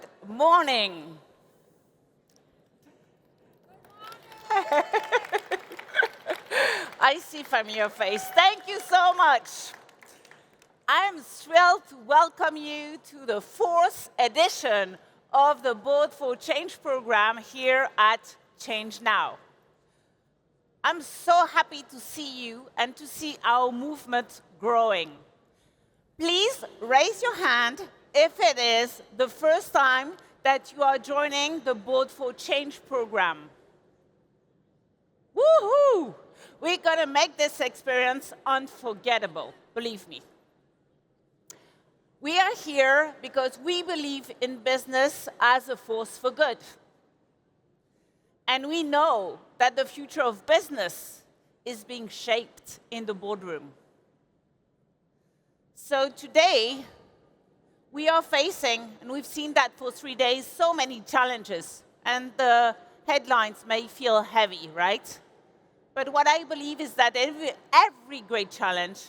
Good morning. I see familiar face. Thank you so much. I am thrilled to welcome you to the 4th edition of the Board for Change program here at Change Now. I'm so happy to see you and to see our movement growing. Please raise your hand if it is the first time that you are joining the Board for Change program. Woohoo! We're going to make this experience unforgettable, believe me. We are here because we believe in business as a force for good. And we know that the future of business is being shaped in the boardroom. So today, we are facing, and we've seen that for 3 days, so many challenges. And the headlines may feel heavy, right? But what I believe is that every great challenge,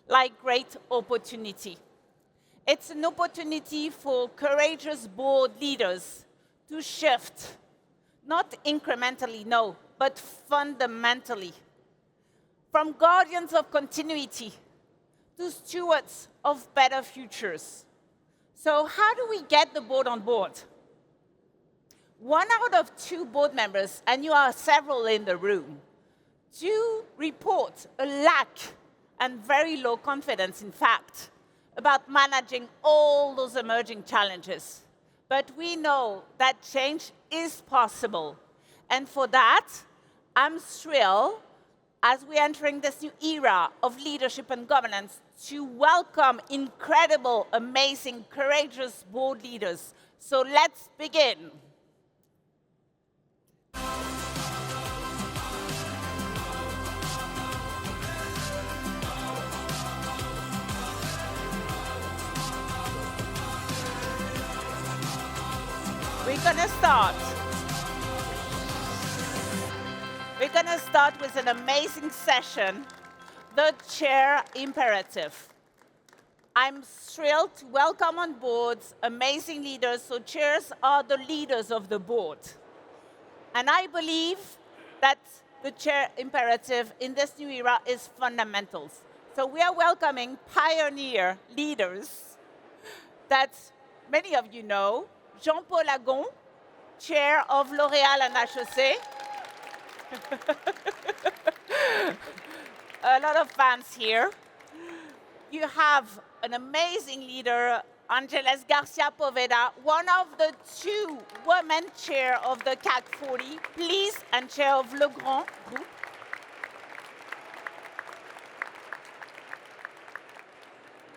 like great opportunity, it's an opportunity for courageous board leaders to shift, not incrementally, no, but fundamentally, from guardians of continuity to stewards of better futures. So how do we get the board on board? 1 out of 2 board members, and you are several in the room, do report a lack and very low confidence, in fact, about managing all those emerging challenges. But we know that change is possible. And for that, I'm thrilled, as we're entering this new era of leadership and governance, to welcome incredible, amazing, courageous board leaders. So let's begin. We're going to start with an amazing session, the chair imperative. I'm thrilled to welcome on boards amazing leaders. So chairs are the leaders of the board. And I believe that the chair imperative in this new era is fundamentals. So we are welcoming pioneer leaders that many of you know. Jean-Paul Agon, chair of L'Oréal and HEC. A lot of fans here. You have an amazing leader, Angeles Garcia-Poveda, one of the 2 women chair of the CAC 40, please, and chair of Legrand group.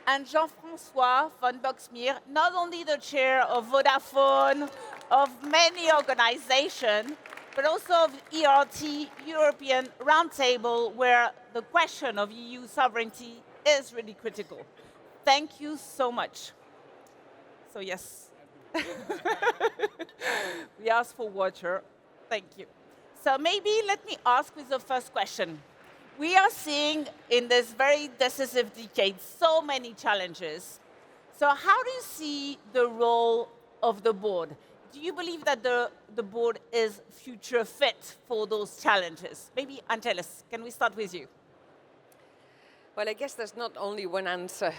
And Jean-François von Boxmeer, not only the chair of Vodafone, of many organizations, but also of ERT, European Roundtable, where the question of EU sovereignty is really critical. Thank you so much. So yes, we asked for water. Thank you. So maybe let me ask with the first question. We are seeing in this very decisive decade so many challenges. So how do you see the role of the board? Do you believe that the board is future fit for those challenges? Maybe Angeles, can we start with you? Well, I guess there's not only one answer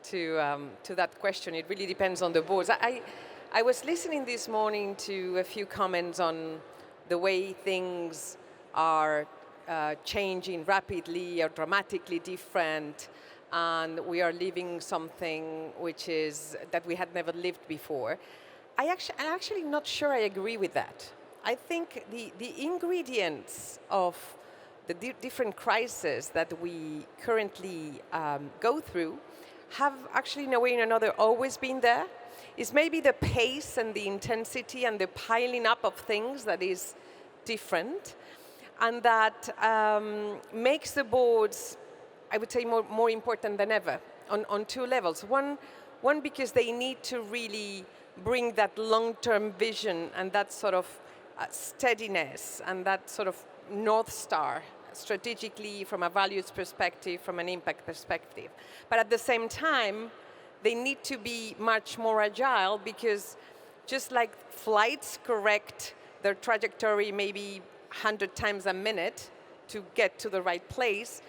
to that question. It really depends on the boards. I was listening this morning to a few comments on the way things are changing rapidly or dramatically different, and we are living something which is that we had never lived before. I'm actually not sure I agree with that. I think the ingredients of the different crises that we currently go through have actually, in a way or another, always been there. It's maybe the pace and the intensity and the piling up of things that is different, and that makes the boards, I would say, more important than ever on 2 levels. One, because they need to really bring that long-term vision and that sort of steadiness and that sort of North Star strategically from a values perspective, from an impact perspective. But at the same time, they need to be much more agile because just like flights correct their trajectory maybe 100 times a minute to get to the right place,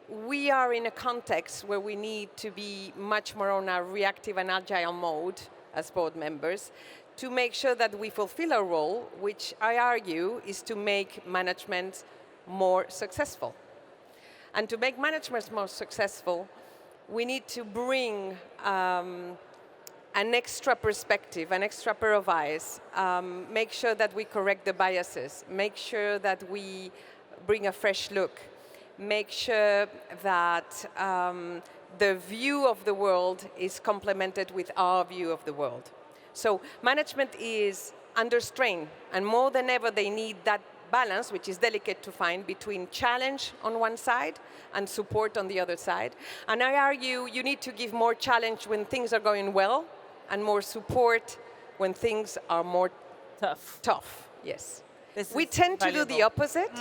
we are in a context where we need to be much more on a reactive and agile mode as board members to make sure that we fulfill our role, which I argue is to make management more successful. And to make management more successful, we need to bring an extra perspective, an extra pair of eyes, make sure that we correct the biases, make sure that we bring a fresh look, make sure that the view of the world is complemented with our view of the world. So management is under strain, and more than ever they need that balance, which is delicate to find, between challenge on one side and support on the other side. And I argue you need to give more challenge when things are going well and more support when things are more tough. Yes. We tend to do the opposite,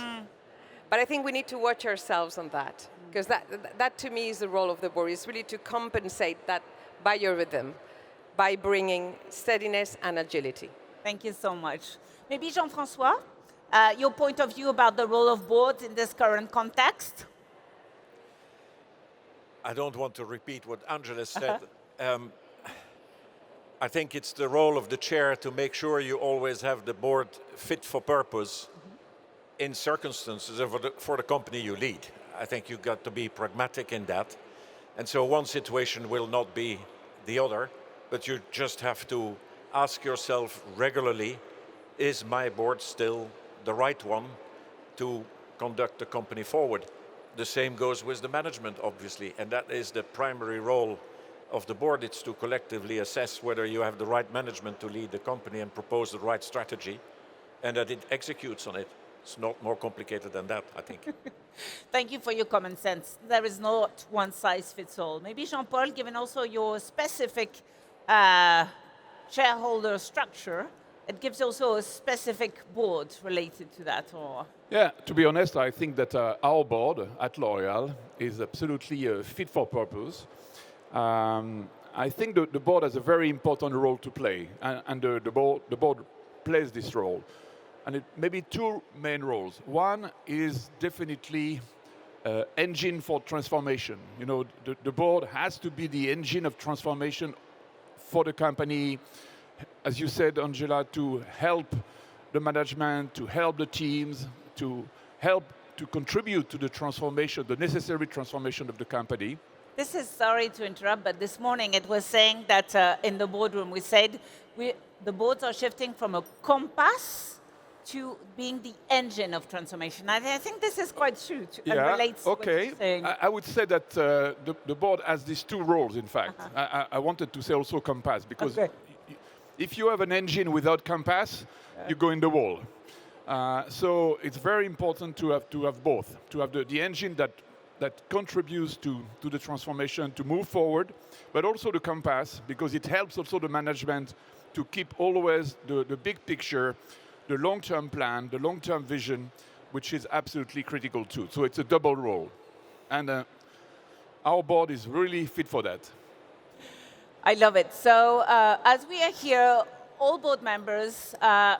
but I think we need to watch ourselves on that, because that to me is the role of the board, is really to compensate that biorhythm by bringing steadiness and agility. Thank you so much. Maybe Jean-François, your point of view about the role of boards in this current context? I don't want to repeat what Angela said. I think it's the role of the chair to make sure you always have the board fit for purpose in circumstances for the company you lead. I think you've got to be pragmatic in that. And so one situation will not be the other, but you just have to ask yourself regularly, is my board still the right one to conduct the company forward? The same goes with the management, obviously, and that is the primary role of the board. It's to collectively assess whether you have the right management to lead the company and propose the right strategy, and that it executes on it. It's not more complicated than that, I think. Thank you for your common sense. There is not one size fits all. Maybe Jean-Paul, given also your specific shareholder structure, it gives also a specific board related to that, or? Yeah, to be honest, I think that our board at L'Oréal is absolutely fit for purpose. I think the board has a very important role to play, and the board plays this role. And it maybe two main roles. One is definitely engine for transformation. You know, the board has to be the engine of transformation for the company, as you said, Angela, to help the management, to help the teams, to help to contribute to the transformation, the necessary transformation of the company. This is, sorry to interrupt, but this morning it was saying that in the boardroom we said the boards are shifting from a compass to being the engine of transformation. And I think this is quite true and relates to what you're saying. I would say that the board has these two roles, in fact. I wanted to say also compass, because if you have an engine without compass, you go in the wall. So it's very important to have both, to have the engine that contributes to the transformation, to move forward, but also the compass, because it helps also the management to keep always the big picture, the long-term plan, the long-term vision, which is absolutely critical too. So it's a double role. And our board is really fit for that. I love it. So as we are here, all board members,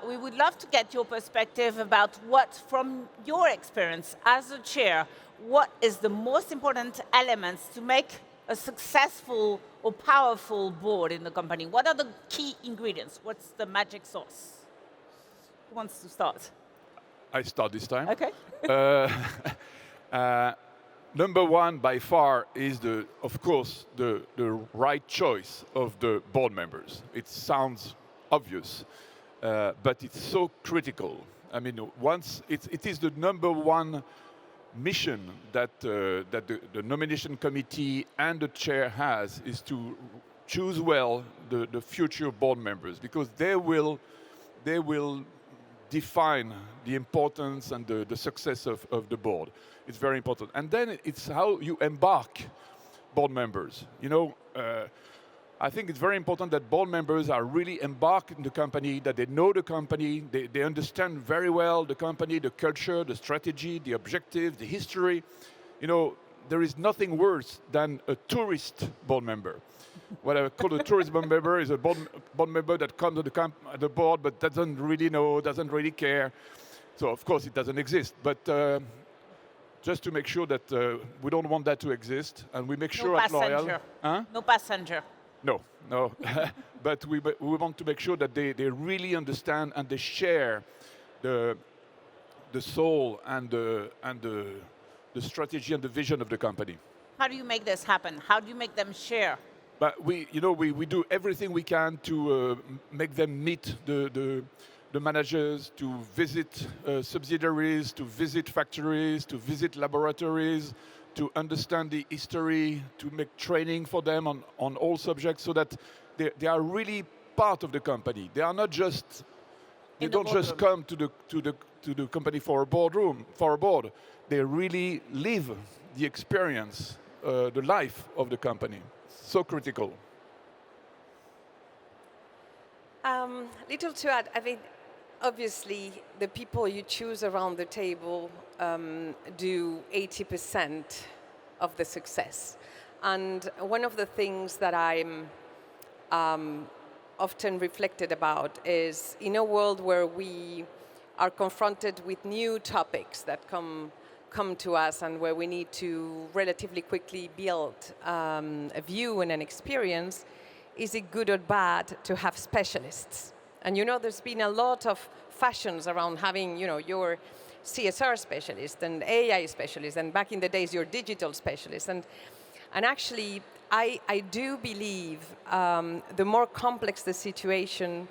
we would love to get your perspective about what, from your experience as a chair, what is the most important elements to make a successful or powerful board in the company? What are the key ingredients? What's the magic sauce? Who wants to start? I start this time. Okay. Number one, by far, is of course, the right choice of the board members. It sounds obvious, but it's so critical. I mean, it is the number one mission that the nomination committee and the chair has, is to choose well the future board members, because they will define the importance and the success of the board. It's very important. And then it's how you embark board members. You know, I think it's very important that board members are really embarked in the company, that they know the company, they understand very well the company, the culture, the strategy, the objective, the history. You know, there is nothing worse than a tourist board member. what I call a tourism member is a board member that comes to the board but doesn't really know, doesn't really care. So of course it doesn't exist, but just to make sure that we don't want that to exist, and we make sure at L'Oréal. No passenger. No. But we want to make sure that they really understand and they share the soul and the strategy and the vision of the company. How do you make this happen? How do you make them share? But we do everything we can to make them meet the managers, to visit subsidiaries, to visit factories, to visit laboratories, to understand the history, to make training for them on all subjects, so that they are really part of the company. They are not just, they don't just come to the company for a board. They really live the experience, the life of the company. So critical. Little to add, I think obviously the people you choose around the table do 80% of the success. And one of the things that I'm often reflected about is, in a world where we are confronted with new topics that come to us and where we need to relatively quickly build a view and an experience, is it good or bad to have specialists? And there's been a lot of fashions around having, your CSR specialist and AI specialist, and back in the days, your digital specialist. And actually, I do believe the more complex the situation,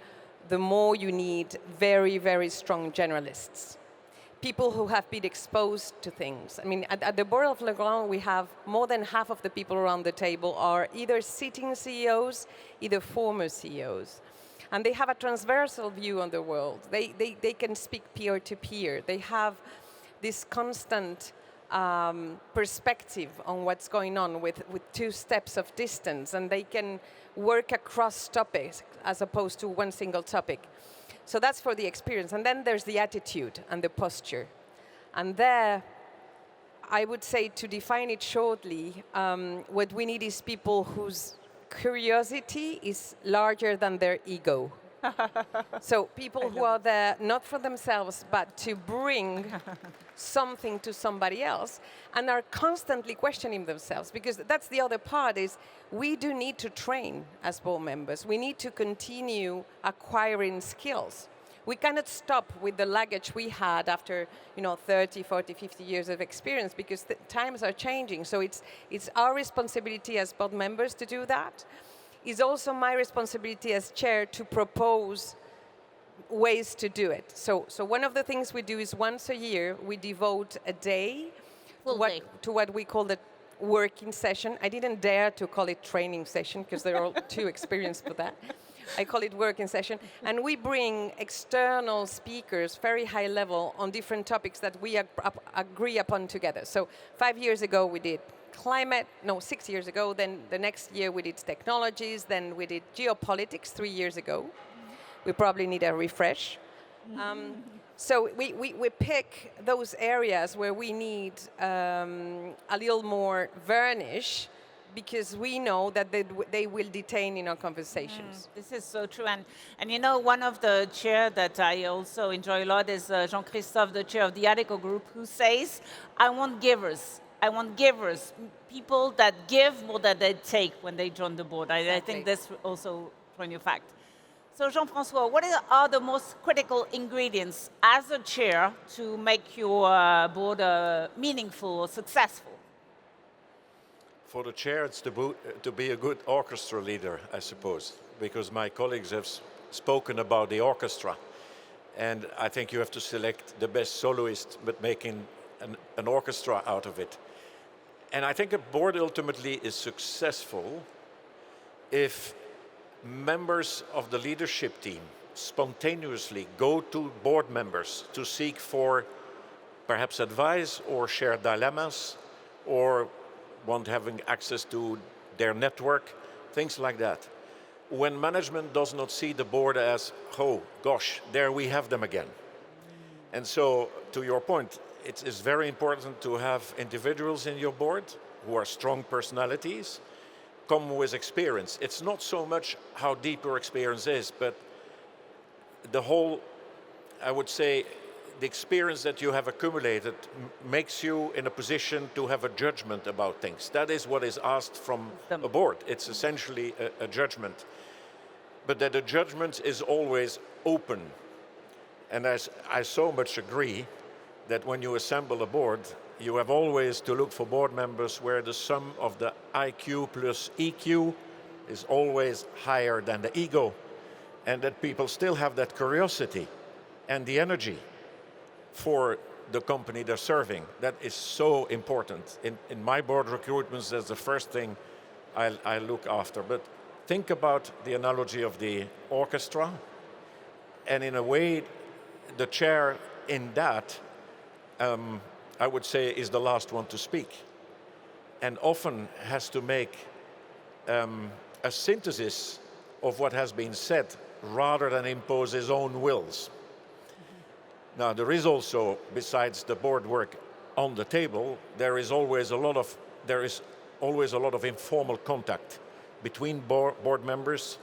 the more you need very, very strong generalists. People who have been exposed to things. I mean, at the board of Legrand, we have more than half of the people around the table are either sitting CEOs, either former CEOs. And they have a transversal view on the world. They can speak peer to peer. They have this constant perspective on what's going on with 2 steps of distance, and they can work across topics as opposed to one single topic. So that's for the experience. And then there's the attitude and the posture. And there, I would say, to define it shortly, what we need is people whose curiosity is larger than their ego. So people who are there not for themselves, but to bring something to somebody else, and are constantly questioning themselves. Because that's the other part, is we do need to train as board members. We need to continue acquiring skills. We cannot stop with the luggage we had after 30, 40, 50 years of experience, because the times are changing. So it's our responsibility as board members to do that. It's also my responsibility as chair to propose ways to do it. So one of the things we do is once a year we devote a day to what we call the working session. I didn't dare to call it training session because they're all too experienced for that. I call it working session. And we bring external speakers, very high level, on different topics that we agree upon together. So 5 years ago we did climate, 6 years ago, then the next year we did technologies, then we did geopolitics 3 years ago. We probably need a refresh. So we pick those areas where we need a little more varnish, because we know that they will detain in our conversations. This is so true. And one of the chair that I also enjoy a lot is Jean-Christophe, the chair of the Agon group, who says, I want givers. I want givers, people that give more than they take when they join the board. I think that's also from your fact. So Jean-François, what are the most critical ingredients as a chair to make your board meaningful or successful? For the chair, it's to be a good orchestra leader, I suppose, because my colleagues have spoken about the orchestra. And I think you have to select the best soloist, but making an orchestra out of it. And I think a board ultimately is successful if members of the leadership team spontaneously go to board members to seek for perhaps advice or share dilemmas or want having access to their network, things like that. When management does not see the board as, oh gosh, there we have them again. And so, to your point, it is very important to have individuals in your board who are strong personalities, come with experience. It's not so much how deep your experience is, but the whole, I would say, the experience that you have accumulated makes you in a position to have a judgment about things. That is what is asked from a board. It's essentially a judgment. But that the judgment is always open. And as I so much agree that when you assemble a board, you have always to look for board members where the sum of the IQ plus EQ is always higher than the ego. And that people still have that curiosity and the energy for the company they're serving. That is so important. In my board recruitments, that's the first thing I look after. But think about the analogy of the orchestra. And in a way, the chair in that, I would say, is the last one to speak. And often has to make a synthesis of what has been said rather than impose his own wills. Now, there is also, besides the board work on the table, there is always a lot of informal contact between board members,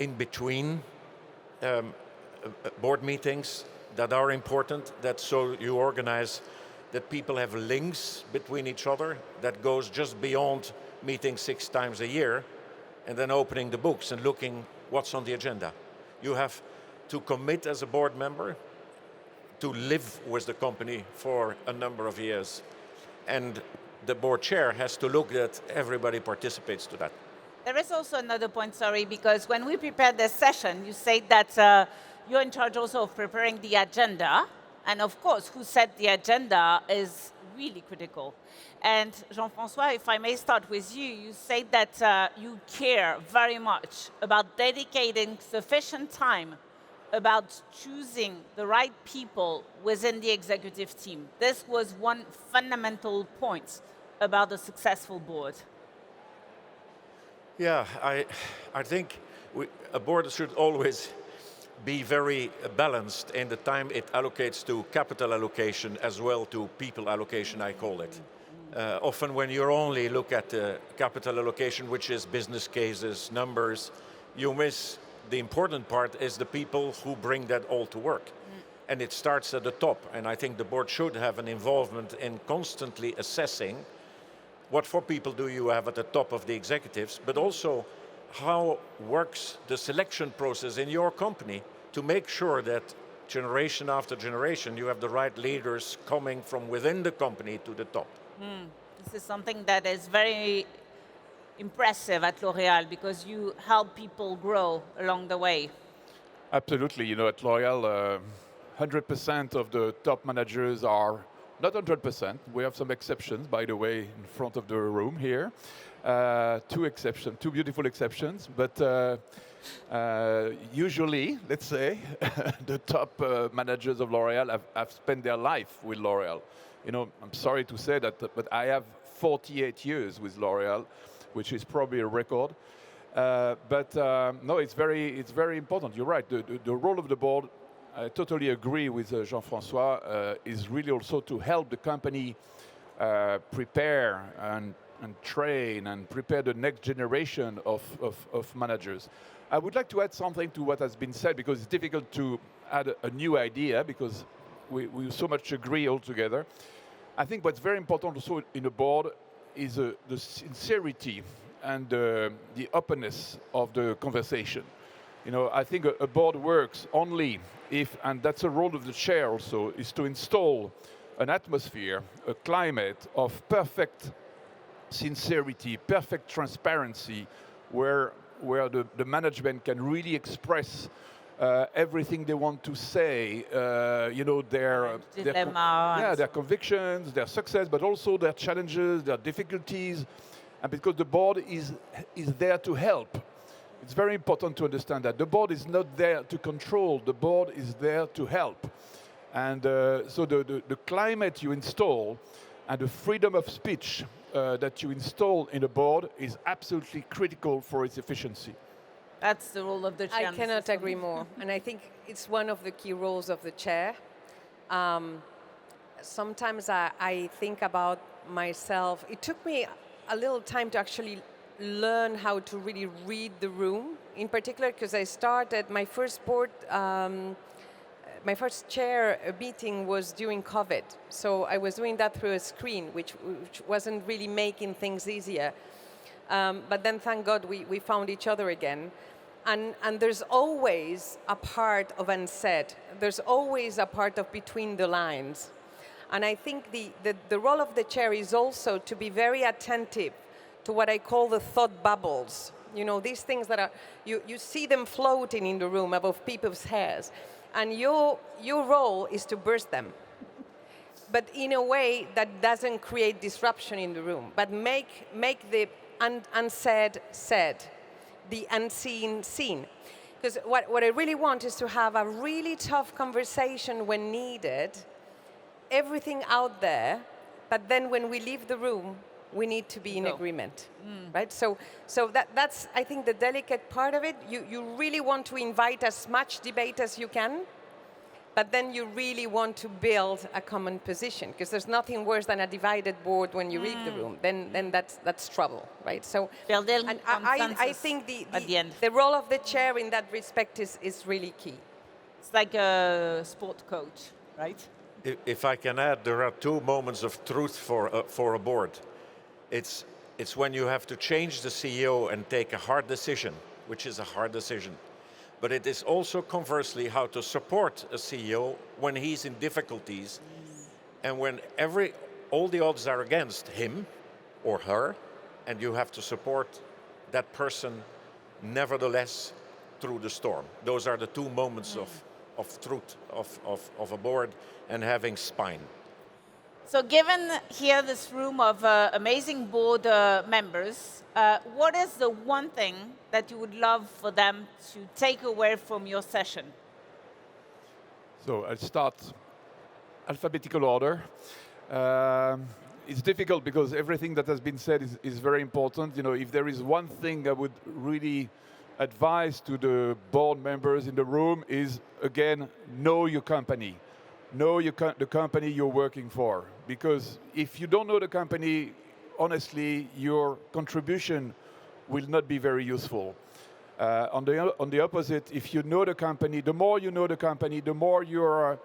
in between board meetings that are important, that so you organize that people have links between each other that goes just beyond meeting 6 times a year and then opening the books and looking what's on the agenda. You have to commit as a board member to live with the company for a number of years. And the board chair has to look that everybody participates to that. There is also another point, sorry, because when we prepared this session, you said that you're in charge also of preparing the agenda. And of course, who set the agenda is really critical. And Jean-François, if I may start with you, you say that you care very much about dedicating sufficient time about choosing the right people within the executive team. This was one fundamental point about a successful board. Yeah, I think a board should always be very balanced in the time it allocates to capital allocation as well to people allocation, I call it. Often when you only look at the capital allocation, which is business cases, numbers, you miss the important part is the people who bring that all to work. And it starts at the top. And I think the board should have an involvement in constantly assessing what for people do you have at the top of the executives, but also how works the selection process in your company to make sure that generation after generation you have the right leaders coming from within the company to the top. This is something that is very impressive at L'Oréal because you help people grow along the way. Absolutely. You know, at L'Oréal, 100% of the top managers are, not 100%, we have some exceptions, by the way, in front of the room here. 2 exceptions, 2 beautiful exceptions, but usually, let's say, the top managers of L'Oréal have spent their life with L'Oréal. You know, I'm sorry to say that, but I have 48 years with L'Oréal, which is probably a record. No, it's very important. You're right. The role of the board, I totally agree with Jean-François, is really also to help the company prepare and train and prepare the next generation of managers. I would like to add something to what has been said because it's difficult to add a new idea because we so much agree all together. I think what's very important also in a board is the sincerity and the openness of the conversation. You know, I think a board works only if, and that's a role of the chair also, is to install an atmosphere, a climate of perfect sincerity, perfect transparency, where the management can really express everything they want to say, you know, their convictions, their success, but also their challenges, their difficulties, and because the board is there to help. It's very important to understand that. The board is not there to control, the board is there to help. And so the climate you install and the freedom of speech that you install in a board is absolutely critical for its efficiency. That's the role of the chair. I cannot agree more. And I think it's one of the key roles of the chair. Sometimes I think about myself. It took me a little time to actually learn how to really read the room, in particular because I started my first board, my first chair meeting was during COVID. So I was doing that through a screen, which wasn't really making things easier. But then, thank God, we found each other again. And there's always a part of unsaid. There's always a part of between the lines. And I think the role of the chair is also to be very attentive to what I call the thought bubbles. You know, these things that are, you see them floating in the room above people's heads. And your role is to burst them. But in a way that doesn't create disruption in the room, but make the unsaid said, the unseen seen. Because what I really want is to have a really tough conversation when needed, everything out there, but then when we leave the room, we need to be in agreement, right? So that's, I think, the delicate part of it. You really want to invite as much debate as you can, but then you really want to build a common position, because there's nothing worse than a divided board when you leave the room. Then that's trouble, right? So, and I think the role of the chair in that respect is really key. It's like a sport coach, right? If I can add, there are two moments of truth for a board. It's when you have to change the CEO and take a hard decision, which is a hard decision. But it is also, conversely, how to support a CEO when he's in difficulties and when all the odds are against him or her, and you have to support that person nevertheless through the storm. Those are the two moments of truth of a board and having spine. So given here this room of amazing board members, what is the one thing that you would love for them to take away from your session? So I'll start alphabetical order. It's difficult because everything that has been said is very important. You know, if there is one thing I would really advise to the board members in the room is, again, know your company. Know the company you're working for. Because if you don't know the company, honestly, your contribution will not be very useful. On the opposite, if you know the company, the more you know the company, the more you're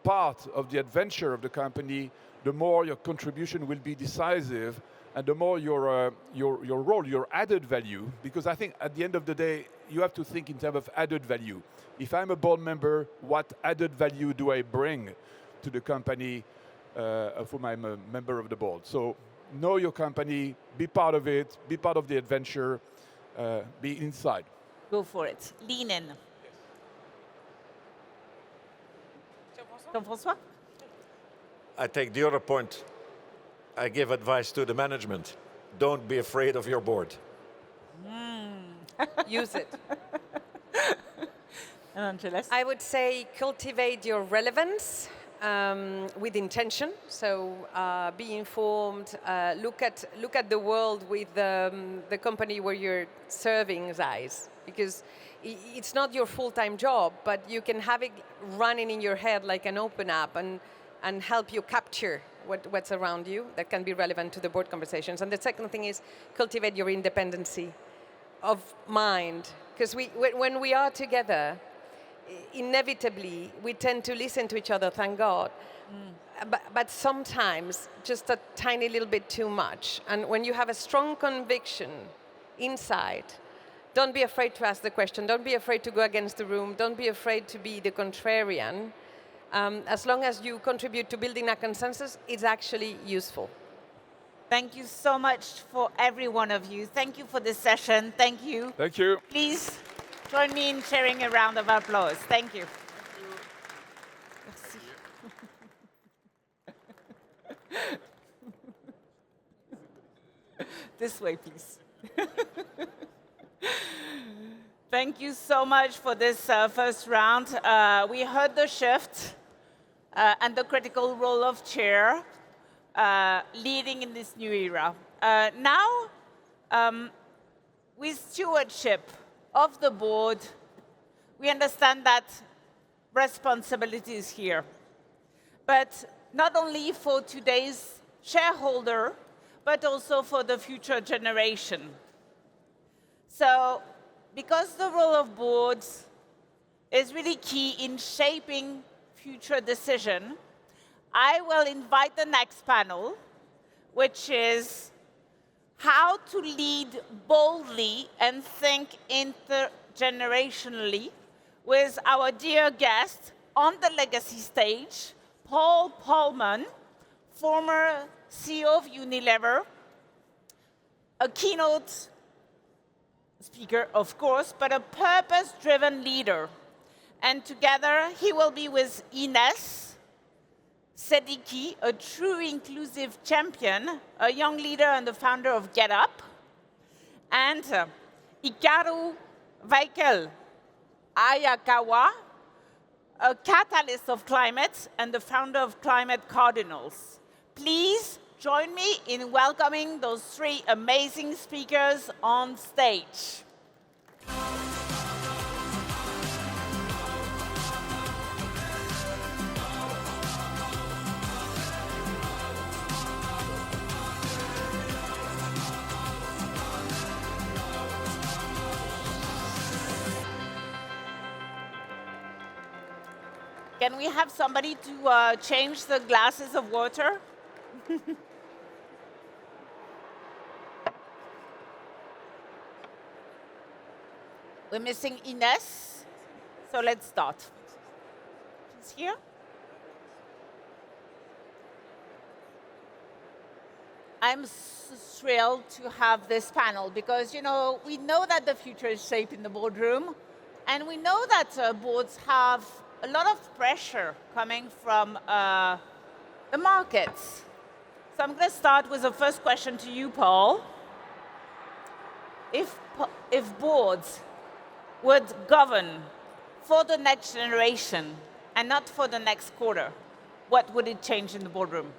part of the adventure of the company, the more your contribution will be decisive, and the more your role, your added value. Because I think at the end of the day, you have to think in terms of added value. If I'm a board member, what added value do I bring to the company for I'm a member of the board? So know your company, be part of it, be part of the adventure, be inside. Go for it. Lean in. Jean-François? I take the other point. I give advice to the management. Don't be afraid of your board. Use it. And Angeles? I would say cultivate your relevance with intention. So be informed. Look at the world with the company where you're serving's eyes, because it's not your full-time job, but you can have it running in your head like an open app and help you capture what's around you that can be relevant to the board conversations. And the second thing is cultivate your independency of mind, because when we are together, inevitably we tend to listen to each other, thank God, but sometimes just a tiny little bit too much. And when you have a strong conviction inside, don't be afraid to ask the question, don't be afraid to go against the room, don't be afraid to be the contrarian. As long as you contribute to building a consensus, it's actually useful. Thank you so much for every one of you. Thank you for this session. Thank you. Thank you. Please join me in sharing a round of applause. Thank you. This way, please. Thank you so much for this first round. We heard the shift and the critical role of chair leading in this new era. Now, with stewardship of the board, we understand that responsibility is here. But not only for today's shareholder, but also for the future generation. So, because the role of boards is really key in shaping future decision, I will invite the next panel, which is how to lead boldly and think intergenerationally, with our dear guest on the legacy stage, Paul Polman, former CEO of Unilever, a keynote speaker, of course, but a purpose-driven leader. And together, he will be with Inès, Seddiki, a true inclusive champion, a young leader and the founder of Ghettup, and Hikaru Hayakawa, a catalyst of climate and the founder of Climate Cardinals. Please join me in welcoming those three amazing speakers on stage. Can we have somebody to change the glasses of water? We're missing Inès, so let's start. She's here. I'm thrilled to have this panel because, you know, we know that the future is shaped in the boardroom, and we know that boards have a lot of pressure coming from the markets. So I'm going to start with the first question to you, Paul. If boards would govern for the next generation and not for the next quarter, what would it change in the boardroom?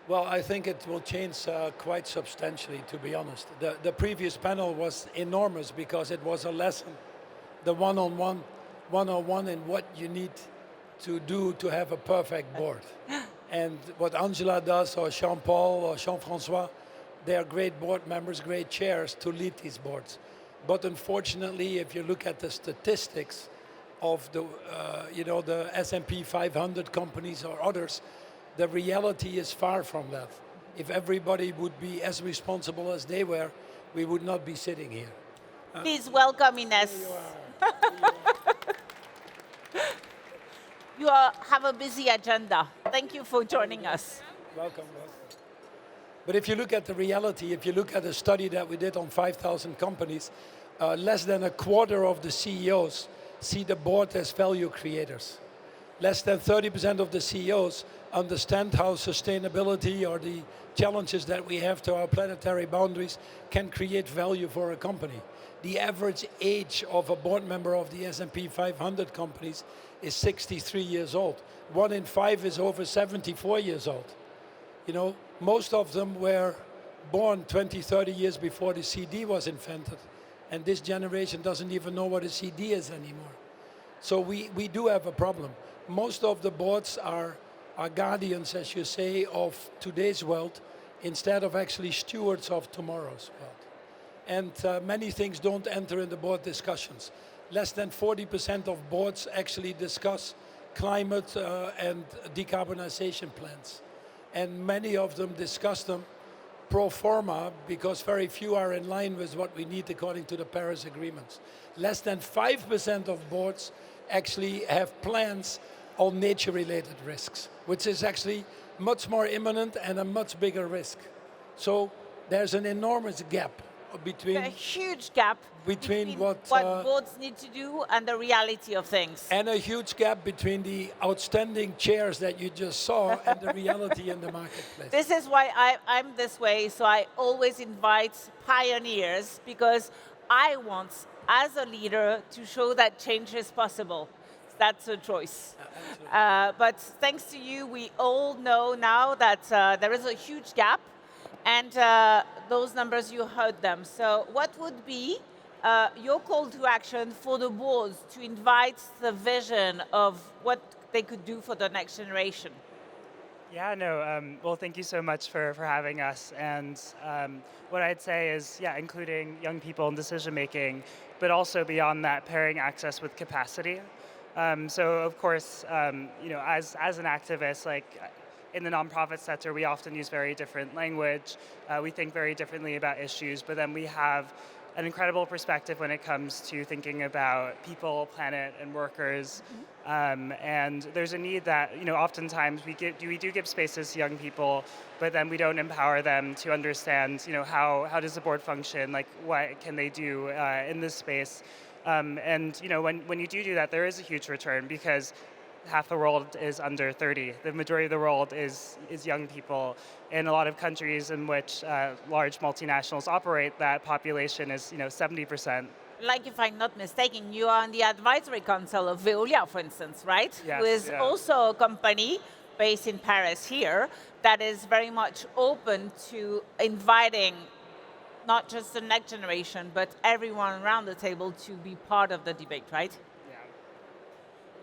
Well, I think it will change quite substantially, to be honest. The previous panel was enormous because it was a lesson, the one-on-one in what you need to do to have a perfect board. And what Angela does, or Jean-Paul, or Jean-François, they are great board members, great chairs to lead these boards. But unfortunately, if you look at the statistics of the, the S&P 500 companies or others, the reality is far from that. If everybody would be as responsible as they were, we would not be sitting here. Please welcome Inès. You have a busy agenda. Thank you for joining us. Welcome. But if you look at the reality, if you look at a study that we did on 5,000 companies, less than a quarter of the CEOs see the board as value creators. Less than 30% of the CEOs understand how sustainability or the challenges that we have to our planetary boundaries can create value for a company. The average age of a board member of the S&P 500 companies is 63 years old. 1 in 5 is over 74 years old. You know, most of them were born 20, 30 years before the CD was invented. And this generation doesn't even know what a CD is anymore. So we do have a problem. Most of the boards are guardians, as you say, of today's world, instead of actually stewards of tomorrow's world. And many things don't enter in the board discussions. Less than 40% of boards actually discuss climate and decarbonization plans. And many of them discuss them pro forma because very few are in line with what we need according to the Paris agreements. Less than 5% of boards actually have plans on nature-related risks, which is actually much more imminent and a much bigger risk. So there's an enormous gap between... A huge gap between what boards need to do and the reality of things. And a huge gap between the outstanding chairs that you just saw and the reality in the marketplace. This is why I'm this way, so I always invite pioneers, because I want, as a leader, to show that change is possible. That's a choice. But thanks to you, we all know now that there is a huge gap, and those numbers, you heard them. So what would be your call to action for the boards to invite the vision of what they could do for the next generation? Yeah, no, well, thank you so much for having us. And what I'd say is, yeah, including young people in decision making, but also beyond that, pairing access with capacity. So, of course, as an activist, like in the nonprofit sector, we often use very different language. We think very differently about issues, but then we have an incredible perspective when it comes to thinking about people, planet, and workers. And there's a need that, oftentimes we do give spaces to young people, but then we don't empower them to understand, how does the board function, like what can they do in this space. And when you do that, there is a huge return because half the world is under 30. The majority of the world is young people. In a lot of countries in which large multinationals operate, that population is 70%. Like, if I'm not mistaken, you are on the advisory council of Veolia, for instance, right? Yes, Who is also a company based in Paris here that is very much open to inviting not just the next generation, but everyone around the table to be part of the debate, right?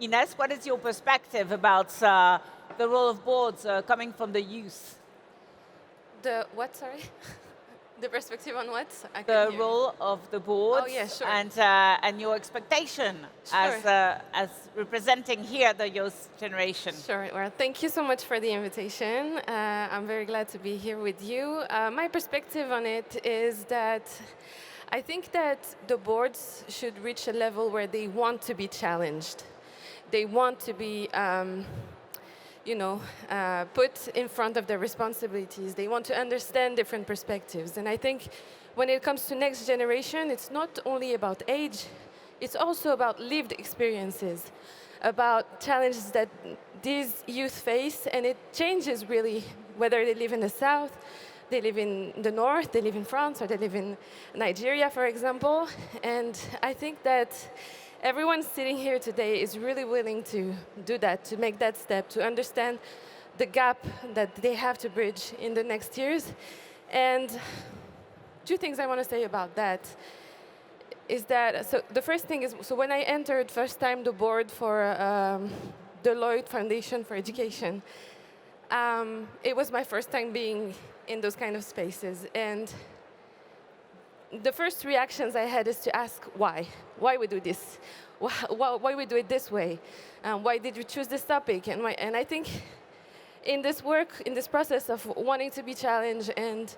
Inès, what is your perspective about the role of boards coming from the youth? The what, sorry? The perspective on what? The role of the boards sure. and your expectation as representing here the youth generation. Sure. Well, thank you so much for the invitation. I'm very glad to be here with you. My perspective on it is that I think that the boards should reach a level where they want to be challenged. They want to be put in front of their responsibilities. They want to understand different perspectives. And I think when it comes to next generation, it's not only about age, it's also about lived experiences, about challenges that these youth face, and it changes really whether they live in the south, they live in the north, they live in France, or they live in Nigeria, for example. And I think that everyone sitting here today is really willing to do that, to make that step, to understand the gap that they have to bridge in the next years. And two things I want to say about that is that, so the first thing is, so when I entered first time the board for Deloitte Foundation for Education, it was my first time being in those kind of spaces. And the first reactions I had is to ask why. Why we do this? Why we do it this way? Why did you choose this topic? And I think in this work, in this process of wanting to be challenged and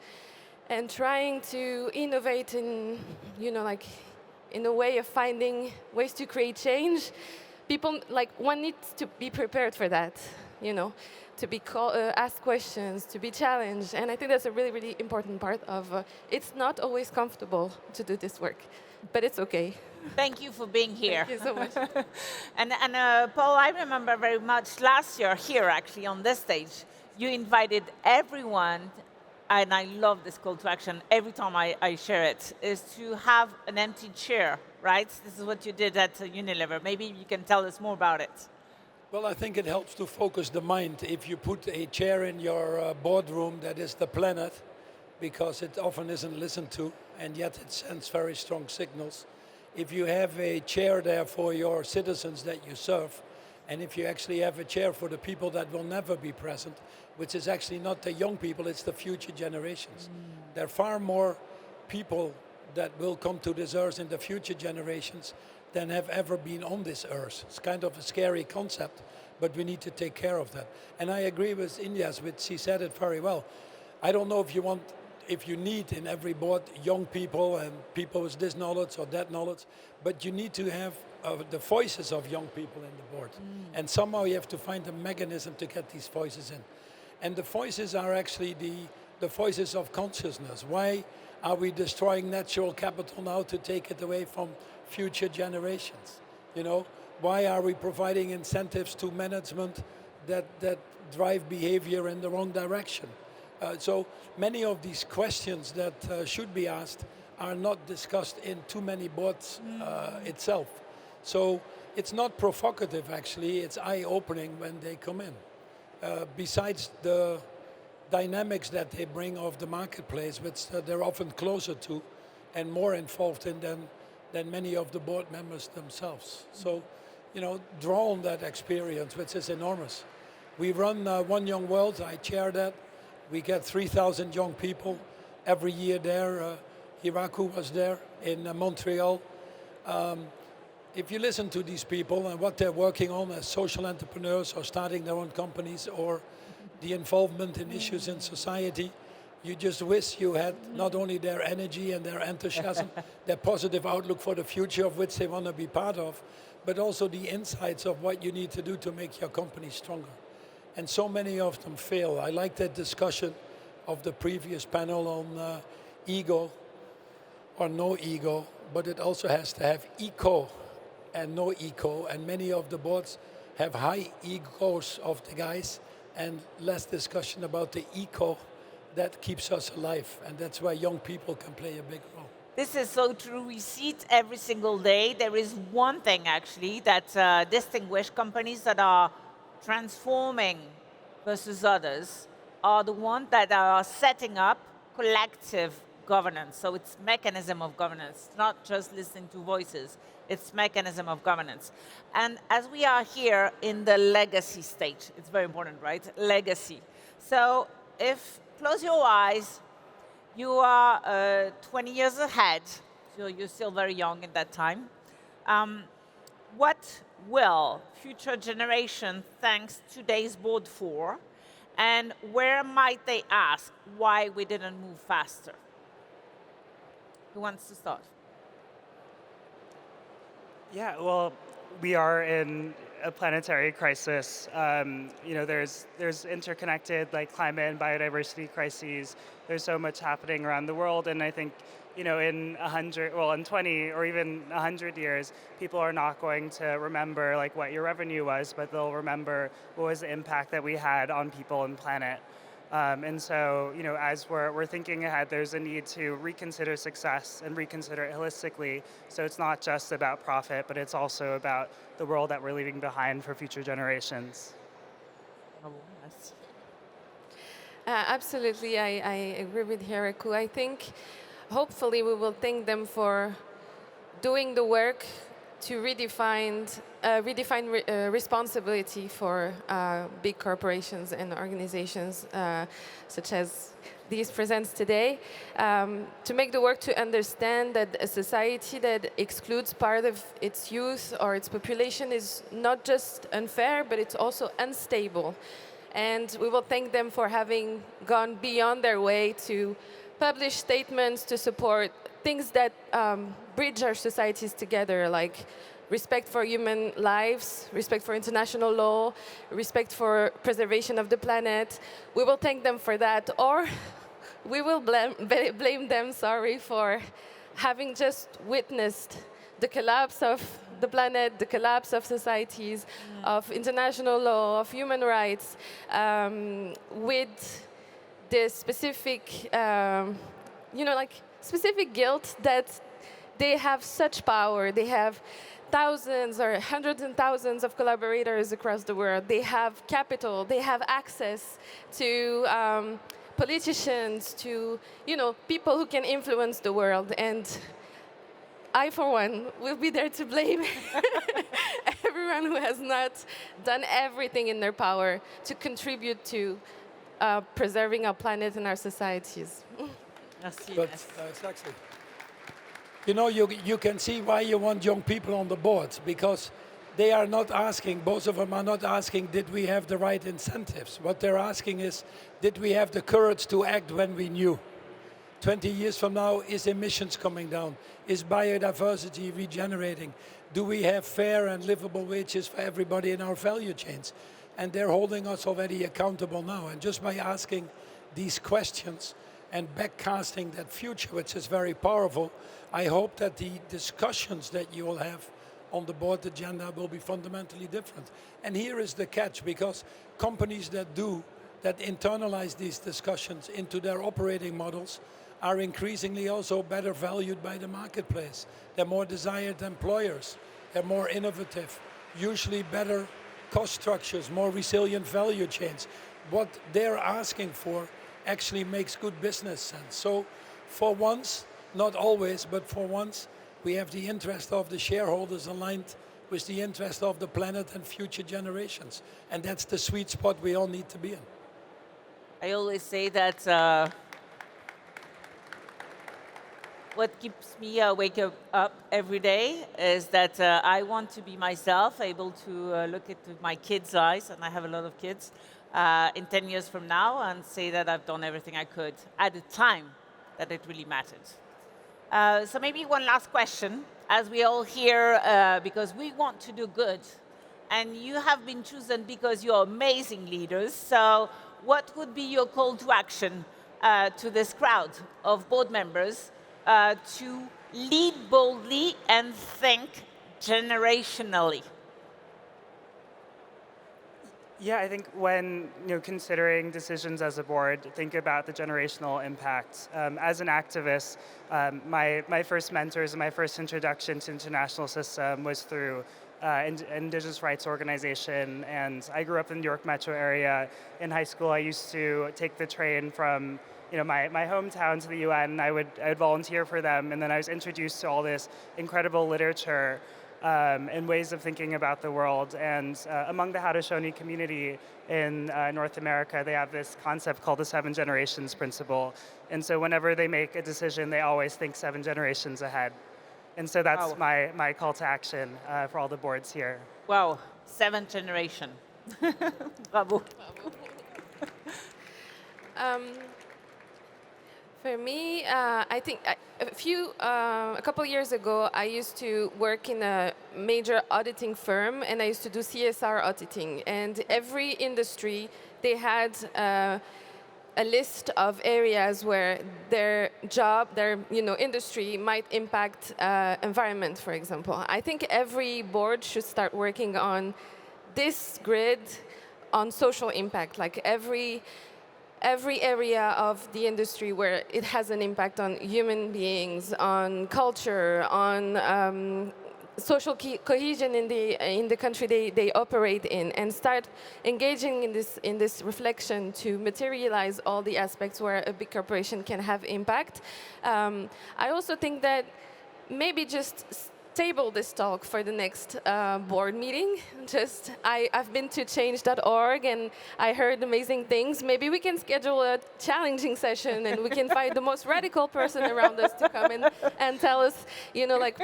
trying to innovate in, in a way of finding ways to create change, people, one needs to be prepared for that, to be asked questions, to be challenged. And I think that's a really, really important part of, it's not always comfortable to do this work, but it's okay. Thank you for being here. Thank you so much. and Paul, I remember very much last year here, actually, on this stage, you invited everyone, and I love this call to action every time I share it, is to have an empty chair, right? This is what you did at Unilever. Maybe you can tell us more about it. Well, I think it helps to focus the mind. If you put a chair in your boardroom that is the planet, because it often isn't listened to, and yet it sends very strong signals. If you have a chair there for your citizens that you serve, and if you actually have a chair for the people that will never be present, which is actually not the young people, it's the future generations. There are far more people that will come to this earth in the future generations than have ever been on this earth. It's kind of a scary concept, but we need to take care of that. And I agree with Inés, which she said it very well. I don't know if you need in every board young people and people with this knowledge or that knowledge, but you need to have the voices of young people in the board. And somehow you have to find a mechanism to get these voices in. And the voices are actually the voices of consciousness. Why are we destroying natural capital now to take it away from future generations? Why are we providing incentives to management that drive behavior in the wrong direction? So many of these questions that should be asked are not discussed in too many boards itself. So it's not provocative, actually. It's eye-opening when they come in. Besides the dynamics that they bring of the marketplace, which they're often closer to and more involved in than many of the board members themselves. So, draw on that experience, which is enormous. We run One Young World, I chair that. We get 3,000 young people every year there. Hikaru was there in Montreal. If you listen to these people and what they're working on as social entrepreneurs or starting their own companies or the involvement in issues in society, you just wish you had not only their energy and their enthusiasm, their positive outlook for the future of which they want to be part of, but also the insights of what you need to do to make your company stronger. And so many of them fail. I like that discussion of the previous panel on ego or no ego, but it also has to have eco and no eco. And many of the boards have high egos of the guys and less discussion about the eco that keeps us alive. And that's why young people can play a big role. This is so true. We see it every single day. There is one thing, actually, that distinguishes companies that are transforming versus others are the ones that are setting up collective governance. So it's mechanism of governance, not just listening to voices. It's mechanism of governance. And as we are here in the legacy stage, it's very important, right? Legacy. So if, close your eyes, you are 20 years ahead, so you're still very young in that time. What will future generation thanks today's board for? And where might they ask why we didn't move faster? Who wants to start? Yeah, well, we are in a planetary crisis. There's interconnected like climate and biodiversity crises. There's so much happening around the world, and I think in 20 or even 100 years, people are not going to remember like what your revenue was, but they'll remember what was the impact that we had on people and planet. And so, as we're thinking ahead, there's a need to reconsider success and reconsider it holistically. So it's not just about profit, but it's also about the world that we're leaving behind for future generations. Absolutely, I agree with Hikaru. I think hopefully we will thank them for doing the work to redefine responsibility for big corporations and organizations such as these presents today, to make the work to understand that a society that excludes part of its youth or its population is not just unfair, but it's also unstable. And we will thank them for having gone beyond their way to publish statements to support things that bridge our societies together, like respect for human lives, respect for international law, respect for preservation of the planet. We will thank them for that, or we will blame them, for having just witnessed the collapse of the planet, the collapse of societies, of international law, of human rights, with the specific, specific guilt that they have such power. They have thousands or hundreds and thousands of collaborators across the world. They have capital. They have access to politicians, to people who can influence the world. And I, for one, will be there to blame everyone who has not done everything in their power to contribute to preserving our planet and our societies. Merci. But exactly. You can see why you want young people on the boards, because they are not asking, both of them are not asking, did we have the right incentives? What they're asking is, did we have the courage to act when we knew? 20 years from now, is emissions coming down? Is biodiversity regenerating? Do we have fair and livable wages for everybody in our value chains? And they're holding us already accountable now. And just by asking these questions and backcasting that future, which is very powerful, I hope that the discussions that you will have on the board agenda will be fundamentally different. And here is the catch, because companies that internalize these discussions into their operating models are increasingly also better valued by the marketplace. They're more desired employers. They're more innovative, usually better cost structures, more resilient value chains. What they're asking for actually makes good business sense. So for once, not always, but for once, we have the interest of the shareholders aligned with the interest of the planet and future generations. And that's the sweet spot we all need to be in. I always say that what keeps me wake up every day is that I want to be myself, able to look into my kids' eyes, and I have a lot of kids, in 10 years from now and say that I've done everything I could at a time that it really mattered. So maybe one last question, as we all here, because we want to do good, and you have been chosen because you're amazing leaders. So what would be your call to action to this crowd of board members to lead boldly and think generationally? Yeah, I think when considering decisions as a board, think about the generational impact. As an activist, my first mentors and my first introduction to international system was through Indigenous rights organization, and I grew up in the New York metro area. In high school, I used to take the train from my hometown to the UN, and I would volunteer for them, and then I was introduced to all this incredible literature and ways of thinking about the world. And among the Haudenosaunee community in North America, they have this concept called the 7 generations principle. And so whenever they make a decision, they always think 7 generations ahead. And so that's my call to action for all the boards here. Wow, 7th generation. Bravo. For me, I think a couple years ago, I used to work in a major auditing firm, and I used to do CSR auditing. And every industry, they had a list of areas where their job, their industry might impact environment, for example. I think every board should start working on this grid on social impact, like every area of the industry where it has an impact on human beings, on culture, on social cohesion in the country they operate in, and start engaging in this reflection to materialize all the aspects where a big corporation can have impact. I also think that maybe just table this talk for the next board meeting. I've been to change.org and I heard amazing things. Maybe we can schedule a challenging session and we can find the most radical person around us to come in and tell us,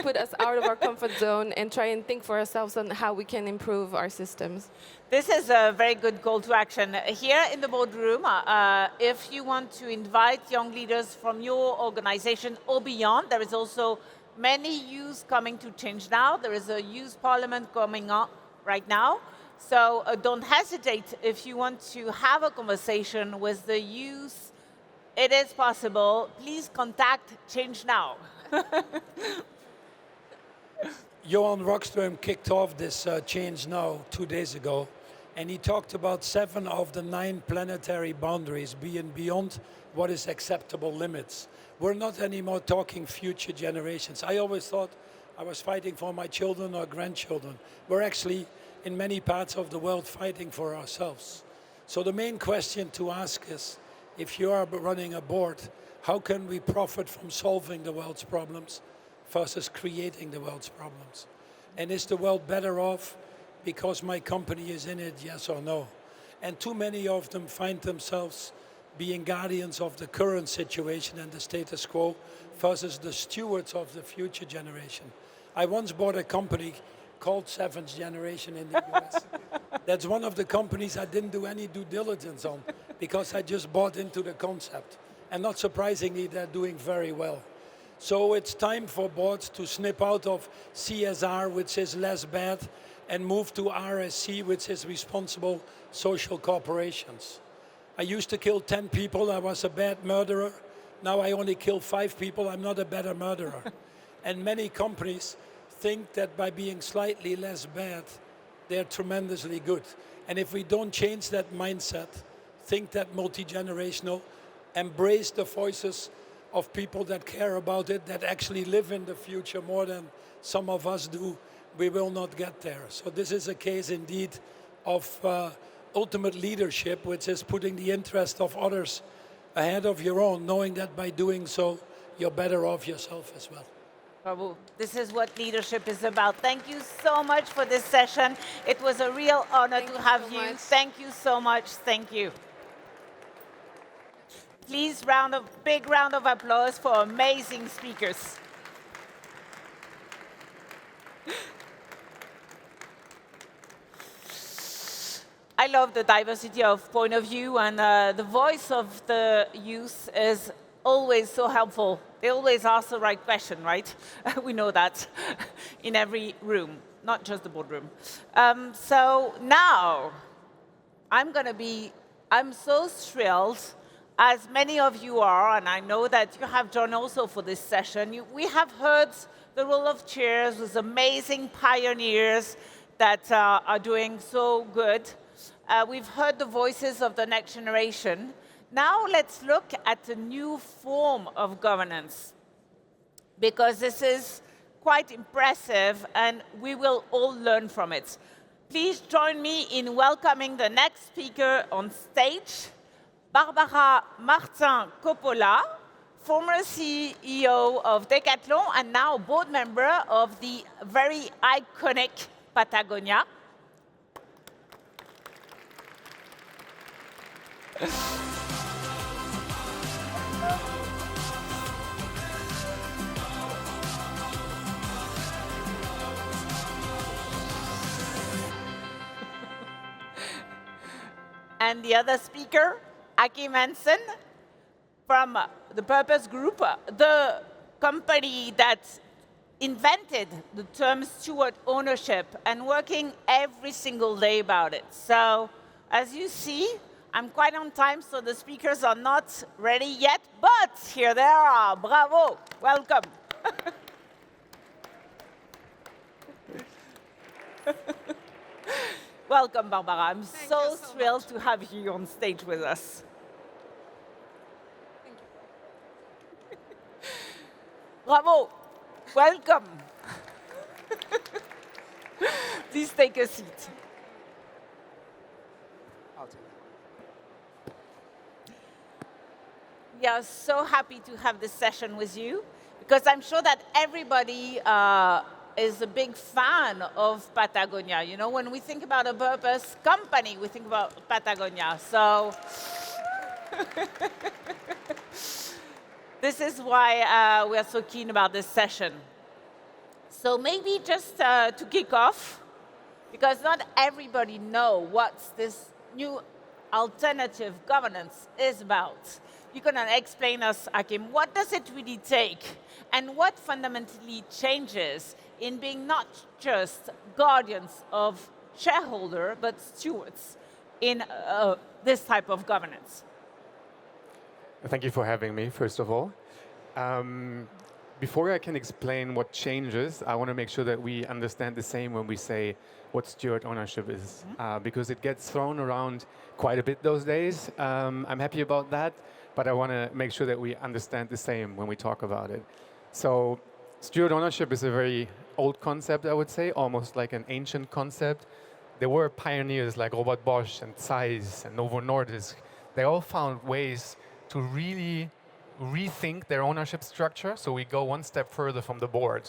put us out of our comfort zone and try and think for ourselves on how we can improve our systems. This is a very good call to action. Here in the boardroom, if you want to invite young leaders from your organization or beyond, there is also many youth coming to Change Now. There is a youth parliament coming up right now. So don't hesitate if you want to have a conversation with the youth. It is possible. Please contact Change Now. Johan Rockström kicked off this Change Now 2 days ago, and he talked about 7 of the 9 planetary boundaries being beyond what is acceptable limits. We're not anymore talking future generations. I always thought I was fighting for my children or grandchildren. We're actually, in many parts of the world, fighting for ourselves. So the main question to ask is, if you are running a board, how can we profit from solving the world's problems versus creating the world's problems? And is the world better off because my company is in it, yes or no? And too many of them find themselves being guardians of the current situation and the status quo versus the stewards of the future generation. I once bought a company called 7th Generation in the US. That's one of the companies I didn't do any due diligence on because I just bought into the concept. And not surprisingly, they're doing very well. So it's time for boards to snip out of CSR, which is less bad, and move to RSC, which is responsible social corporations. I used to kill 10 people, I was a bad murderer. Now I only kill 5 people, I'm not a better murderer. And many companies think that by being slightly less bad, they're tremendously good. And if we don't change that mindset, think that multi-generational, embrace the voices of people that care about it, that actually live in the future more than some of us do, we will not get there. So this is a case indeed of ultimate leadership, which is putting the interest of others ahead of your own, knowing that by doing so, you're better off yourself as well. Bravo. This is what leadership is about. Thank you so much for this session. It was a real honor to have so you. much. Thank you so much. Thank you. Please, big round of applause for amazing speakers. I love the diversity of point of view, and the voice of the youth is always so helpful. They always ask the right question, right? We know that in every room, not just the boardroom. So now, I'm so thrilled, as many of you are, and I know that you have joined also for this session. We have heard the role of chairs with amazing pioneers that are doing so good. We've heard the voices of the next generation. Now let's look at a new form of governance, because this is quite impressive and we will all learn from it. Please join me in welcoming the next speaker on stage, Barbara Martin Coppola, former CEO of Decathlon and now board member of the very iconic Patagonia. And the other speaker, Achim Hensen, from the Purpose Group, the company that invented the term steward ownership and working every single day about it. So, as you see, I'm quite on time, so the speakers are not ready yet, but here they are. Bravo. Welcome. Welcome, Barbara. I'm so thrilled to have you on stage with us. Thank you. Bravo. Welcome. Please take a seat. We are so happy to have this session with you, because I'm sure that everybody is a big fan of Patagonia. You know, when we think about a purpose company, we think about Patagonia. So this is why we are so keen about this session. So maybe just to kick off, because not everybody knows what this new alternative governance is about. You're going to explain us, Achim, what does it really take, and what fundamentally changes in being not just guardians of shareholder, but stewards in this type of governance? Thank you for having me, first of all. Before I can explain what changes, I want to make sure that we understand the same when we say what steward ownership is, because it gets thrown around quite a bit those days. I'm happy about that, but I want to make sure that we understand the same when we talk about it. So steward ownership is a very old concept, I would say, almost like an ancient concept. There were pioneers like Robert Bosch and Zeiss and Novo Nordisk. They all found ways to really rethink their ownership structure. So we go one step further from the board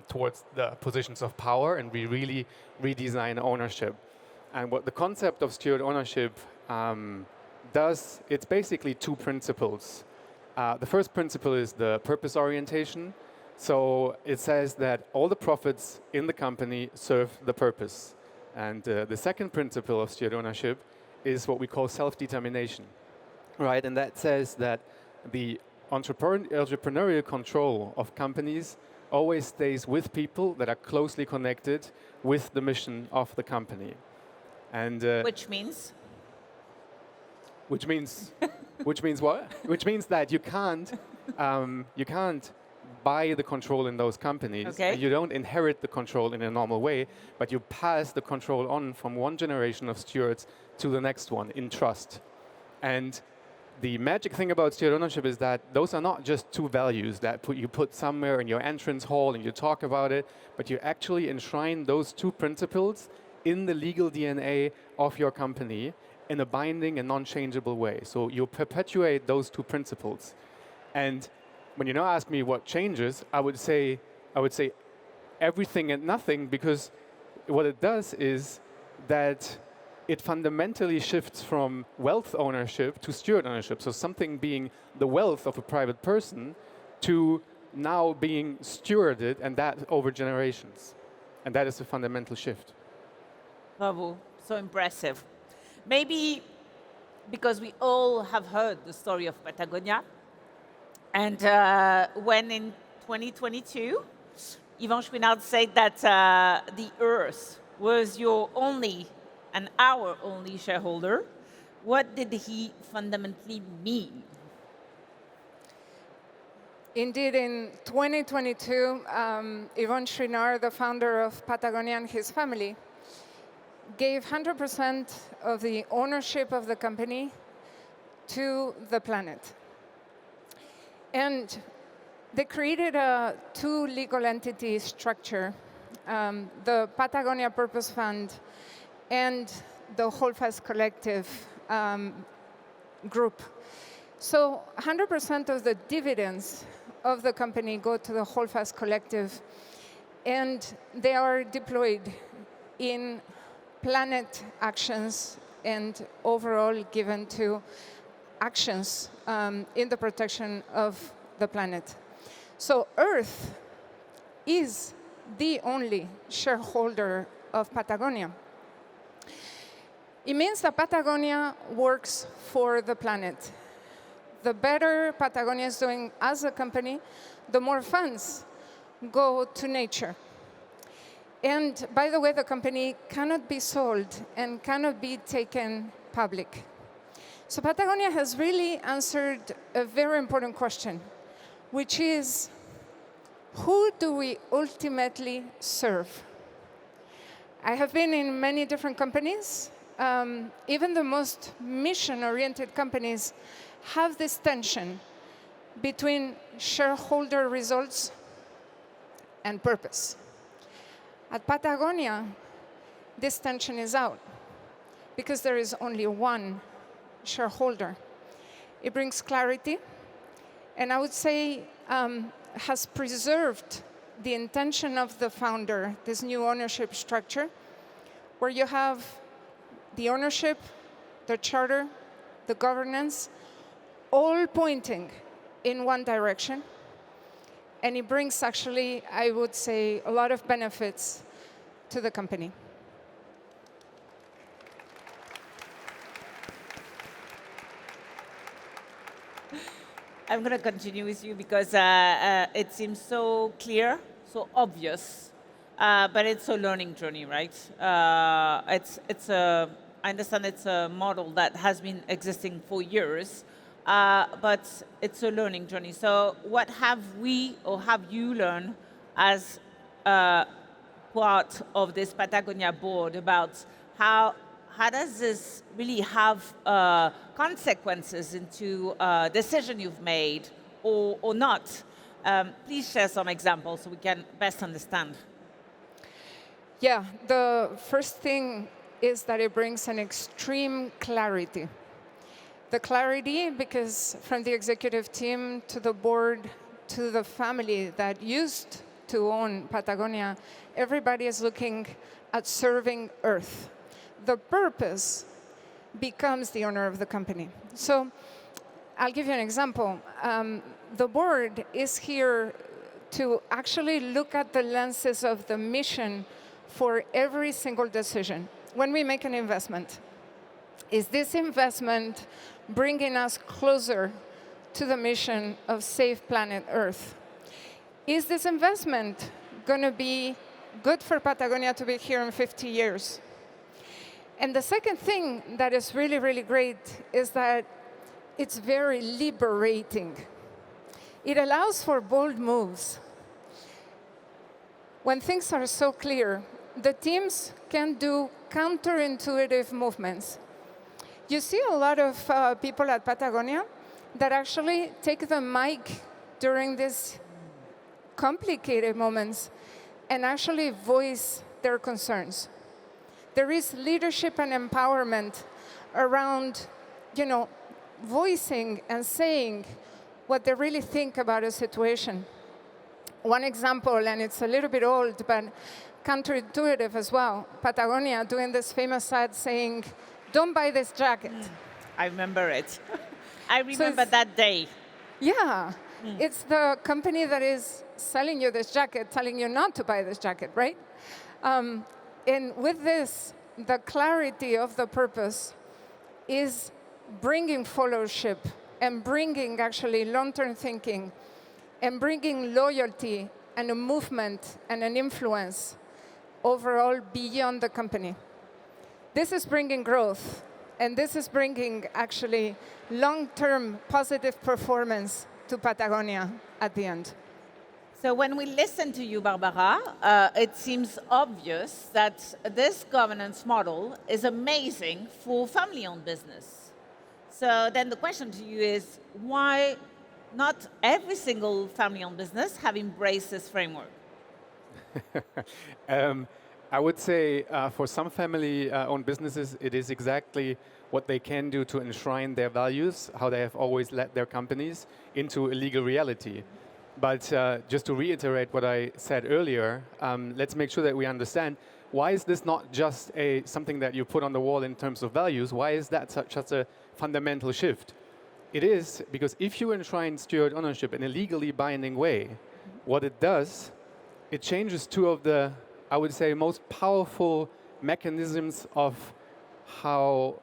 towards the positions of power, and we really redesign ownership. And what the concept of steward ownership does, it's basically two principles. The first principle is the purpose orientation. So it says that all the profits in the company serve the purpose. And the second principle of steward ownership is what we call self-determination, right? And that says that the entrepreneurial control of companies always stays with people that are closely connected with the mission of the company. And Which means? Which means what? Which means that you can't buy the control in those companies. Okay. And you don't inherit the control in a normal way, but you pass the control on from one generation of stewards to the next one in trust. And the magic thing about steward ownership is that those are not just two values that you put somewhere in your entrance hall and you talk about it, but you actually enshrine those two principles in the legal DNA of your company in a binding and non-changeable way. So you perpetuate those two principles. And when you now ask me what changes, I would say I would say, everything and nothing, because what it does is that it fundamentally shifts from wealth ownership to steward ownership. So something being the wealth of a private person to now being stewarded, and that over generations. And that is a fundamental shift. Bravo, so impressive. Maybe because we all have heard the story of Patagonia, and when in 2022, Yvan Chouinard said that the Earth was your only and our only shareholder, what did he fundamentally mean? Indeed, in 2022, Yvon Chouinard, the founder of Patagonia, and his family gave 100% of the ownership of the company to the planet. And they created a two legal entity structure, the Patagonia Purpose Fund and the Holdfast Collective group. So 100% of the dividends of the company go to the Holdfast Collective, and they are deployed in planet actions and overall given to actions in the protection of the planet. So Earth is the only shareholder of Patagonia. It means that Patagonia works for the planet. The better Patagonia is doing as a company, the more funds go to nature. And by the way, the company cannot be sold and cannot be taken public. So Patagonia has really answered a very important question, which is, who do we ultimately serve? I have been in many different companies. Even the most mission-oriented companies have this tension between shareholder results and purpose. At Patagonia, this tension is out because there is only one shareholder. It brings clarity, and I would say has preserved the intention of the founder, this new ownership structure, where you have the ownership, the charter, the governance, all pointing in one direction. And it brings actually, I would say, a lot of benefits to the company. I'm going to continue with you because it seems so clear, so obvious, but it's a learning journey, right? I understand it's a model that has been existing for years, but it's a learning journey. So what have we or have you learned as part of this Patagonia board about how does this really have consequences into a decision you've made or not? Please share some examples so we can best understand. Yeah, the first thing is that it brings an extreme clarity. The clarity because from the executive team to the board to the family that used to own Patagonia, everybody is looking at serving Earth. The purpose becomes the owner of the company. So I'll give you an example. The board is here to actually look at the lenses of the mission for every single decision. When we make an investment, is this investment bringing us closer to the mission of Save Planet Earth? Is this investment going to be good for Patagonia to be here in 50 years? And the second thing that is really, really great is that it's very liberating. It allows for bold moves. When things are so clear, the teams can do counterintuitive movements. You see a lot of people at Patagonia that actually take the mic during these complicated moments and actually voice their concerns. There is leadership and empowerment around, voicing and saying what they really think about a situation. one example, and it's a little bit old, but counterintuitive as well. Patagonia doing this famous ad saying, "Don't buy this jacket." I remember it. I remember that day. Yeah, it's the company that is selling you this jacket, telling you not to buy this jacket, right? And with this, the clarity of the purpose is bringing followership and bringing actually long-term thinking and bringing loyalty and a movement and an influence overall beyond the company. This is bringing growth, and this is bringing actually long-term positive performance to Patagonia at the end. So when we listen to you, Barbara, it seems obvious that this governance model is amazing for family-owned business. So then the question to you is, why not every single family-owned business have embraced this framework? I would say for some family-owned businesses, it is exactly what they can do to enshrine their values, how they have always led their companies into a legal reality. But just to reiterate what I said earlier, let's make sure that we understand, why is this not just something that you put on the wall in terms of values? Why is that such a fundamental shift? It is because if you enshrine steward ownership in a legally binding way, what it does, it changes two of the, I would say, most powerful mechanisms of how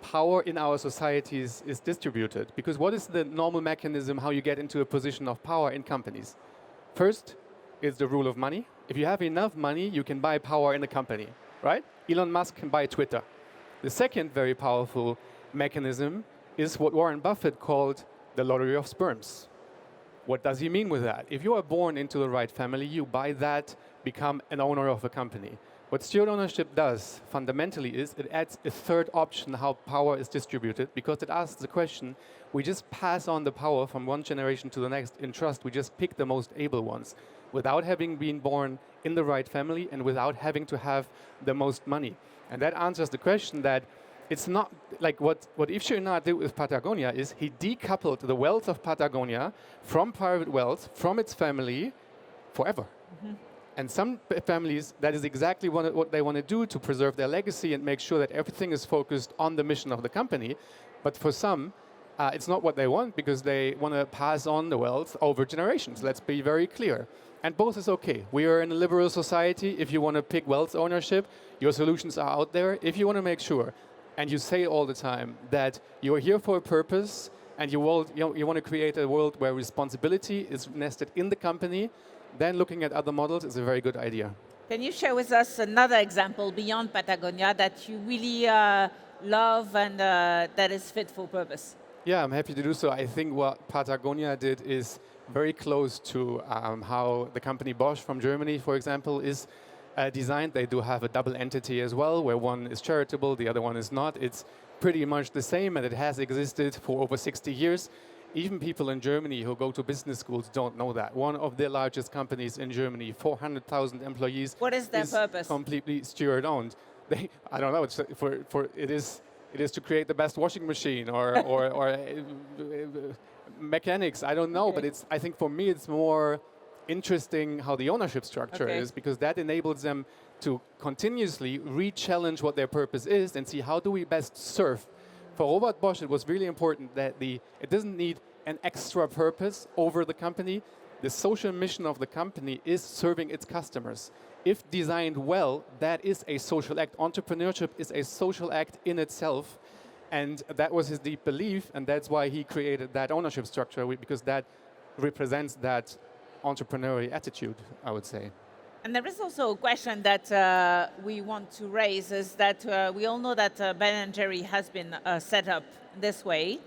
power in our societies is distributed. Because what is the normal mechanism how you get into a position of power in companies? First is the rule of money. If you have enough money, you can buy power in a company, right? Elon Musk can buy Twitter. The second very powerful mechanism is what Warren Buffett called the lottery of sperms. What does he mean with that? If you are born into the right family, you by that become an owner of a company. What steward ownership does fundamentally is it adds a third option how power is distributed, because it asks the question, we just pass on the power from one generation to the next in trust. We just pick the most able ones without having been born in the right family and without having to have the most money. And that answers the question that it's not like what Ifshirna did with Patagonia is he decoupled the wealth of Patagonia from private wealth, from its family forever. Mm-hmm. And some families, that is exactly what they want to do to preserve their legacy and make sure that everything is focused on the mission of the company. But for some, it's not what they want, because they want to pass on the wealth over generations. Let's be very clear. And both is okay. We are in a liberal society. If you want to pick wealth ownership, your solutions are out there. If you want to make sure, and you say all the time that you're here for a purpose, and you want to create a world where responsibility is nested in the company, then looking at other models is a very good idea. Can you share with us another example beyond Patagonia that you really love and that is fit for purpose? Yeah, I'm happy to do so. I think what Patagonia did is very close to how the company Bosch from Germany, for example, is designed. They do have a double entity as well, where one is charitable, the other one is not. It's pretty much the same, and it has existed for over 60 years. Even people in Germany who go to business schools don't know that. One of the largest companies in Germany, 400,000 employees. What is their purpose? Completely steward-owned. I don't know. It's it is to create the best washing machine or mechanics. I don't know, but I think for me it's more interesting how the ownership structure is, because that enables them to continuously re-challenge what their purpose is and see how do we best serve. For Robert Bosch, it was really important that it doesn't need an extra purpose over the company. The social mission of the company is serving its customers. If designed well, that is a social act. Entrepreneurship is a social act in itself. And that was his deep belief, and that's why he created that ownership structure, because that represents that entrepreneurial attitude, I would say. And there is also a question that we want to raise, is that we all know that Ben & Jerry has been set up this way.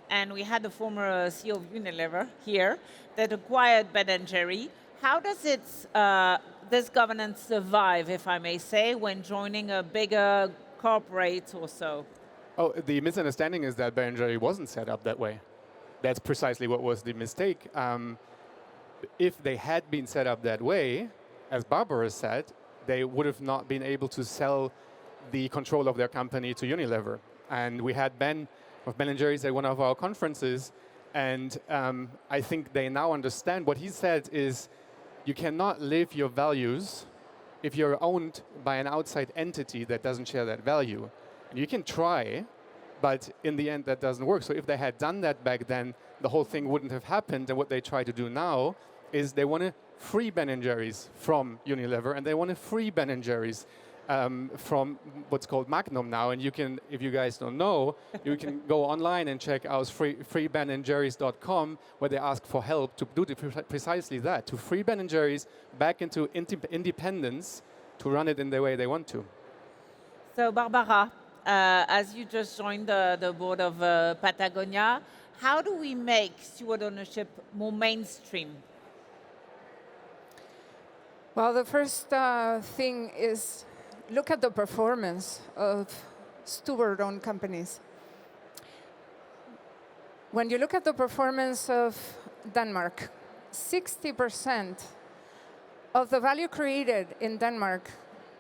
And we had the former CEO of Unilever here that acquired Ben & Jerry. How does this governance survive, if I may say, when joining a bigger corporate or so? Oh, the misunderstanding is that Ben & Jerry wasn't set up that way. That's precisely what was the mistake. If they had been set up that way, as Barbara said, they would have not been able to sell the control of their company to Unilever. And we had Ben of Ben & Jerry's at one of our conferences, and I think they now understand. What he said is, you cannot live your values if you're owned by an outside entity that doesn't share that value. And you can try, but in the end that doesn't work. So if they had done that back then, the whole thing wouldn't have happened. And what they try to do now is they want to free Ben & Jerry's from Unilever, and they want to free Ben & Jerry's from what's called Magnum now. And you can, if you guys don't know, you can go online and check out freebenandjerrys.com, where they ask for help to do precisely that, to free Ben & Jerry's back into independence, to run it in the way they want to. So Barbara, as you just joined the board of Patagonia, how do we make steward ownership more mainstream? Well, the first thing is look at the performance of steward-owned companies. When you look at the performance of Denmark, 60% of the value created in Denmark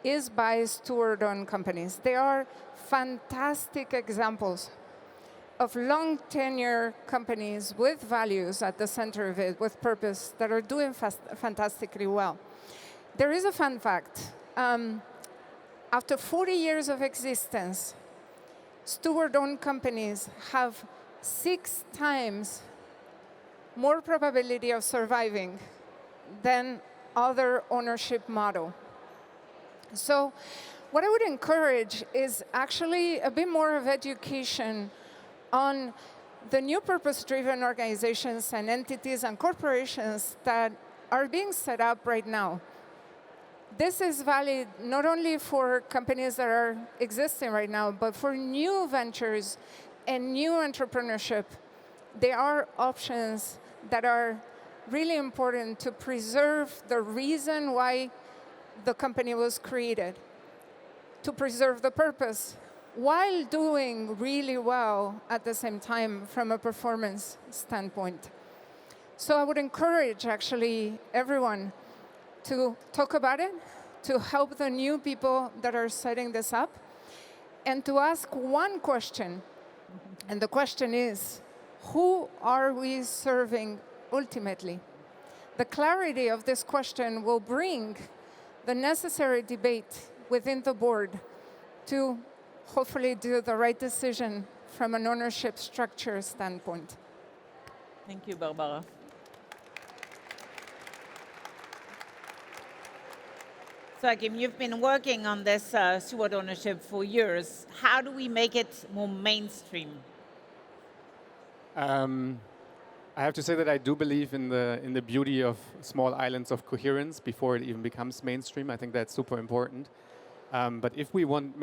is by steward-owned companies. They are fantastic examples of long tenure companies with values at the center of it, with purpose, that are doing fantastically well. There is a fun fact. After 40 years of existence, steward-owned companies have 6 times more probability of surviving than other ownership model. So what I would encourage is actually a bit more of education on the new purpose-driven organizations and entities and corporations that are being set up right now. This is valid not only for companies that are existing right now, but for new ventures and new entrepreneurship. There are options that are really important to preserve the reason why the company was created, to preserve the purpose, while doing really well at the same time from a performance standpoint. So I would encourage actually everyone to talk about it, to help the new people that are setting this up, and to ask one question. And the question is, who are we serving ultimately? The clarity of this question will bring the necessary debate within the board to hopefully do the right decision from an ownership structure standpoint. Thank you, Barbara. So, Achim, you've been working on this steward ownership for years. How do we make it more mainstream? I have to say that I do believe in the beauty of small islands of coherence before it even becomes mainstream. I think that's super important. But if we want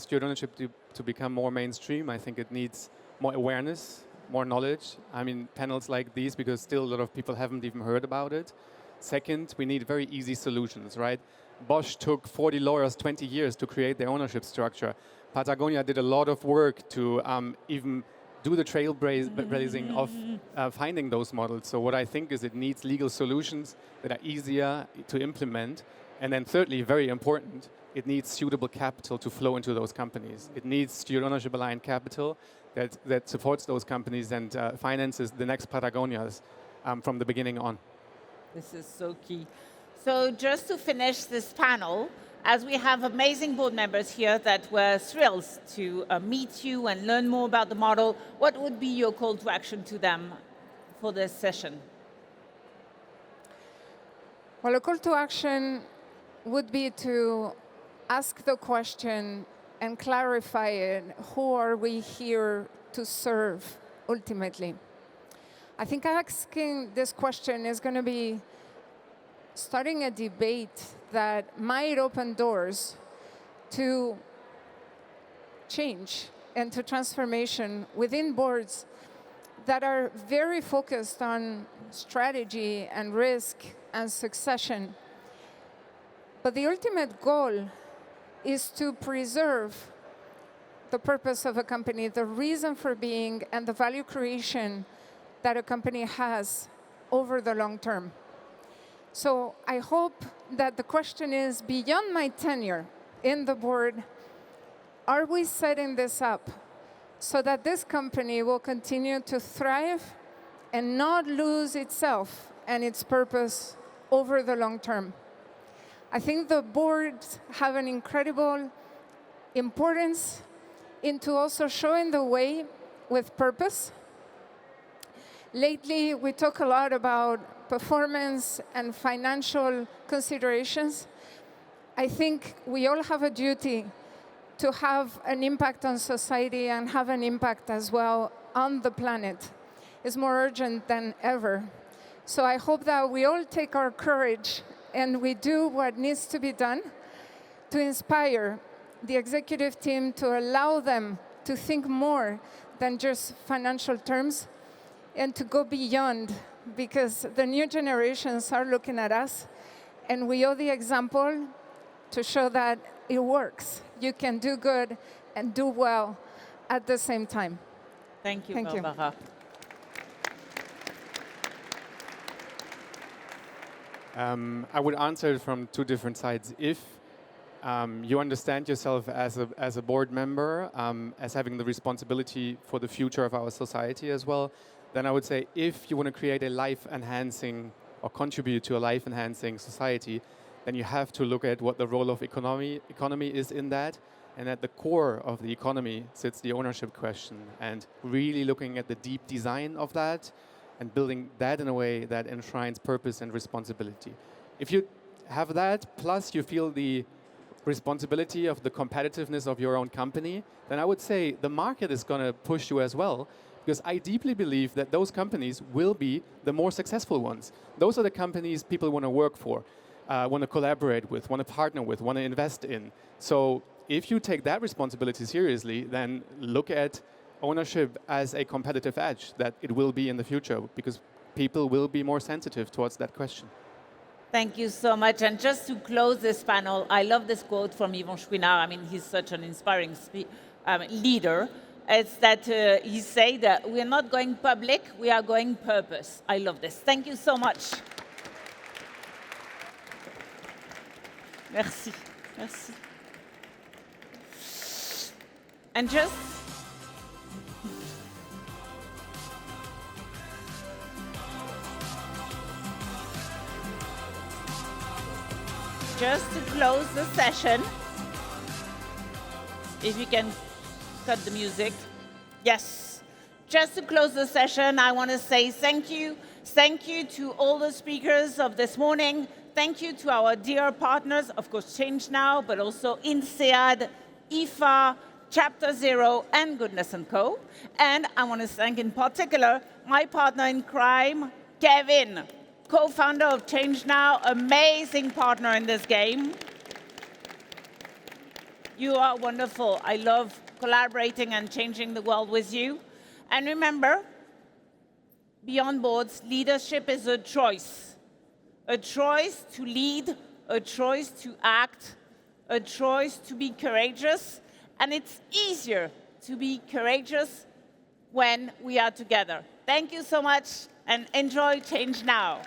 steward ownership to become more mainstream, I think it needs more awareness, more knowledge. I mean, panels like these, because still a lot of people haven't even heard about it. Second, we need very easy solutions, right? Bosch took 40 lawyers 20 years to create their ownership structure. Patagonia did a lot of work to even do the trailblazing of finding those models. So what I think is it needs legal solutions that are easier to implement. And then thirdly, very important, it needs suitable capital to flow into those companies. It needs steward ownership aligned capital that supports those companies and finances the next Patagonias from the beginning on. This is so key. So just to finish this panel, as we have amazing board members here that were thrilled to meet you and learn more about the model, what would be your call to action to them for this session? Well, a call to action would be to ask the question and clarify it. Who are we here to serve ultimately? I think asking this question is going to be starting a debate that might open doors to change and to transformation within boards that are very focused on strategy and risk and succession. But the ultimate goal is to preserve the purpose of a company, the reason for being, and the value creation that a company has over the long term. So I hope that the question is, beyond my tenure in the board, are we setting this up so that this company will continue to thrive and not lose itself and its purpose over the long term. I think the boards have an incredible importance into also showing the way with purpose. Lately, we talk a lot about performance and financial considerations. I think we all have a duty to have an impact on society and have an impact as well on the planet. It's more urgent than ever. So I hope that we all take our courage and we do what needs to be done to inspire the executive team, to allow them to think more than just financial terms and to go beyond, because the new generations are looking at us and we owe the example to show that it works. You can do good and do well at the same time. Thank you, Thank you. Barbara. I would answer it from two different sides. If you understand yourself as a board member, as having the responsibility for the future of our society as well, then I would say if you want to create a life-enhancing or contribute to a life-enhancing society, then you have to look at what the role of economy is in that. And at the core of the economy sits the ownership question, and really looking at the deep design of that and building that in a way that enshrines purpose and responsibility. If you have that, plus you feel the responsibility of the competitiveness of your own company, then I would say the market is going to push you as well, because I deeply believe that those companies will be the more successful ones. Those are the companies people want to work for, want to collaborate with, want to partner with, want to invest in. So if you take that responsibility seriously, then look at ownership as a competitive edge that it will be in the future, because people will be more sensitive towards that question. Thank you so much. And just to close this panel, I love this quote from Yvon Chouinard. I mean, he's such an inspiring leader. It's that he said that we are not going public, we are going purpose. I love this. Thank you so much. Merci. Merci. And just to close the session, if you can cut the music. Yes. Just to close the session, I want to say thank you. Thank you to all the speakers of this morning. Thank you to our dear partners, of course, Change Now, but also INSEAD, IFA, Chapter Zero, and Goodness & Co. And I want to thank in particular my partner in crime, Kevin, co-founder of Change Now, amazing partner in this game. You are wonderful. I love collaborating and changing the world with you. And remember, beyond boards, leadership is a choice to lead, a choice to act, a choice to be courageous. And it's easier to be courageous when we are together. Thank you so much, and enjoy Change Now.